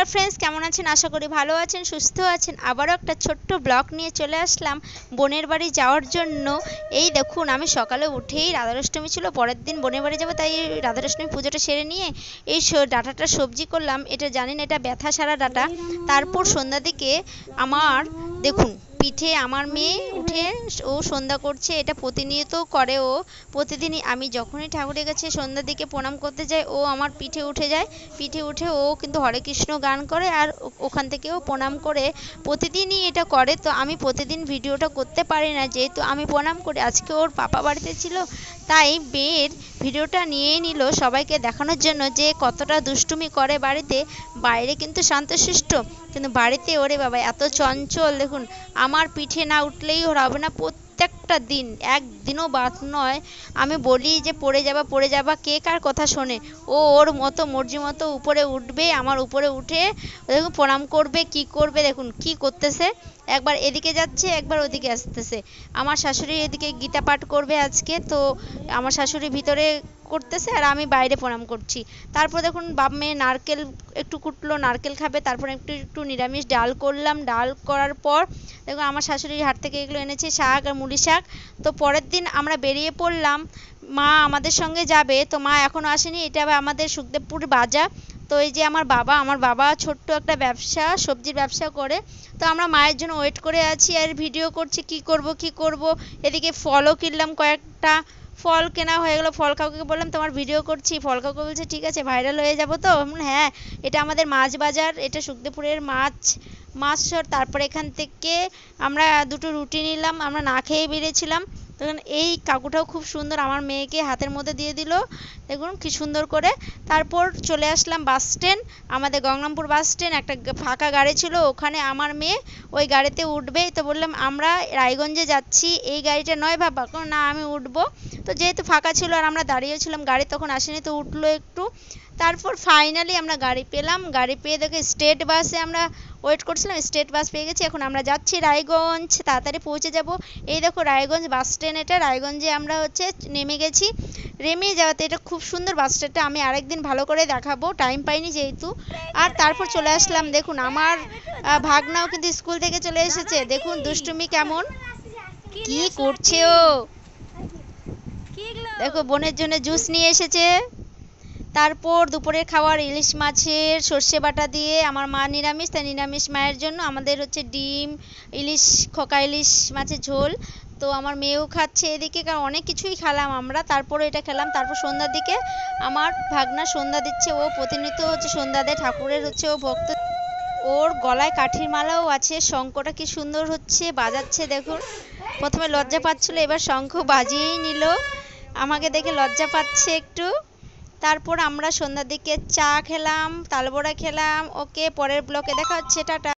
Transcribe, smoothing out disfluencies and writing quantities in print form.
Hello friends, কেমন আছেন? আশা করি ভালো আছেন, সুস্থ আছেন। আবারও একটা ছোট্ট ব্লগ নিয়ে চলে আসলাম বোনের বাড়ি যাওয়ার জন্য। এই দেখুন, আমি সকালে উঠেই রাধাষ্টমী ছিল, পরের দিন বোনের বাড়ি যাবো, তাই রাধাষ্টমী পুজোটা সেরে নিয়ে এই ডাঁটাটা সবজি করলাম। এটা জানেন, এটা ব্যথা সারা ডাঁটা। তারপর সন্ধ্যার দিকে আমার দেখুন পিঠে আমার মেয়ে উঠে ও সন্ধ্যা করছে। এটা প্রতিনিয়ত করে ও, প্রতিদিনই আমি যখনই ঠাকুরের কাছে সন্ধ্যার দিকে প্রণাম করতে যাই ও আমার পিঠে উঠে যায়। পিঠে উঠে ও কিন্তু হরে কৃষ্ণ গান করে আর ওখান থেকেও প্রণাম করে। প্রতিদিনই এটা করে, তো আমি প্রতিদিন ভিডিওটা করতে পারি না যেহেতু আমি প্রণাম করি। আজকে ওর পাপা বাড়িতে ছিল, তাই মেয়ের ভিডিওটা নিয়ে নিল সবাইকে দেখানোর জন্য যে কতটা দুষ্টুমি করে বাড়িতে। বাইরে কিন্তু শান্তশিষ্ট, কিন্তু বাড়িতে ওরে বাবা এত চঞ্চল। দেখুন, আমার পিঠে না উঠলেই ওর হবে না। প্রত্যেকটা দিন, একদিনও বাদ নয়। আমি বলি যে পড়ে যাবা, কে কার কথা শোনে? ও ওর মতো মর্জি মতো উপরে উঠবে, আমার উপরে উঠে দেখুন প্রণাম করবে। কি করবে দেখুন কি করতেছে, একবার এদিকে যাচ্ছে একবার ওদিকে আসতেছে। আমার শাশুড়ি এদিকে গীতা পাঠ করবে আজকে, তো আমার শাশুড়ি ভিতরে করতেছে আর আমি বাইরে প্রণাম করছি। তারপর দেখুন বাপ মেয়ে নারকেল একটু কুটলো, নারকেল খাবে। তারপর একটু একটু নিরামিষ ডাল করলাম। ডাল করার পর দেখুন আমার শাশুড়ির হাট থেকে এগুলো এনেছে, শাক আর মুড়ি শাক। তো পরের দিন আমরা বেরিয়ে পড়লাম, মা আমাদের সঙ্গে যাবে, তো মা এখনও আসেনি। এটা আমাদের সুখদেবপুর বাজার। তো এই যে আমার বাবা ছোট্ট একটা ব্যবসা, সবজির ব্যবসা করে। তো আমরা মায়ের জন্য ওয়েট করে আছি আর ভিডিও করছি কি করব। এদিকে ফলও কিনলাম, কয়েকটা ফল কেনা হয়ে গেলো। ফল কাকুকে বললাম তোমার ভিডিও করছি। ফল কাকু বলছে ঠিক আছে, ভাইরাল হয়ে যাবো তো। হ্যাঁ, এটা আমাদের মাছ বাজার, এটা সুখদেবপুরের মাছ। তারপরে এখান থেকে আমরা দুটো রুটি নিলাম, আমরা না খেয়ে বেরিয়েছিলাম। তখন এই কাকুটাও খুব সুন্দর, আমার মেয়েকে হাতের মধ্যে দিয়ে দিল, দেখুন কি সুন্দর করে। তারপর চলে আসলাম বাস স্ট্যান্ড, আমাদের গঙ্গারামপুর বাস স্ট্যান্ড। একটা ফাঁকা গাড়ি ছিল, ওখানে আমার মেয়ে ওই গাড়িতে উঠবে। তো বললাম আমরা রায়গঞ্জে যাচ্ছি, এই গাড়িটা নয় বাবা। না আমি উঠবো। তো যেহেতু ফাঁকা ছিল আর আমরা দাঁড়িয়েছিলাম, গাড়ি তখন আসেনি, তো উঠলো একটু। তারপর ফাইনালি আমরা গাড়ি পেলাম। গাড়ি পেয়ে দেখে স্টেট বাসে আমরা ওয়েট করছিলাম, স্টেট বাস পেয়ে গেছি। এখন আমরা যাচ্ছি রায়গঞ্জ, তাড়াতাড়ি পৌঁছে যাব। এই দেখো রায়গঞ্জ বাস স্ট্যান্ড, এটা রায়গঞ্জে আমরা নেমে গেছি। নেমে যাওয়াতে এটা খুব সুন্দর বাস স্ট্যান্ডটা, আমি আরেকদিন ভালো করে দেখাবো, টাইম পাইনি যেহেতু। আর তারপর চলে আসলাম, দেখুন আমার ভাগনাও কিন্তু স্কুল থেকে চলে এসেছে। দেখুন দুষ্টুমি কেমন কি করছে ও। দেখো বোনের জন্য জুস নিয়ে এসেছে। তারপর দুপুরের খাবার ইলিশ মাছের সর্ষে বাটা দিয়ে, আমার মা নিরামিষ, তাই নিরামিষ মায়ের জন্য। আমাদের ডিম, ইলিশ, খোকা ইলিশ মাছের ঝোল। তো আমার মেয়েও খাচ্ছে এদিকে, কারণ অনেক কিছুই খেলাম আমরা। তারপরে এটা খেলাম। তারপর সন্ধ্যার দিকে আমার ভাগনা সন্ধ্যা দিচ্ছে। ও প্রতিনিয়ত সন্ধ্যা দেয় ঠাকুরের, ও ভক্ত। ওর গলায় কাঠির মালাও আছে। শঙ্খটা কি সুন্দর বাজাচ্ছে দেখুন। প্রথমে লজ্জা পাচ্ছিল, এবার শঙ্খ বাজিয়েই নিল। আমাকে দেখে লজ্জা পাচ্ছে একটু। তারপর আমরা সন্ধ্যার দিকে চা খেলাম, তালবড়া খেলাম। ওকে, পরের ব্লকে দেখা হচ্ছে, টাটা।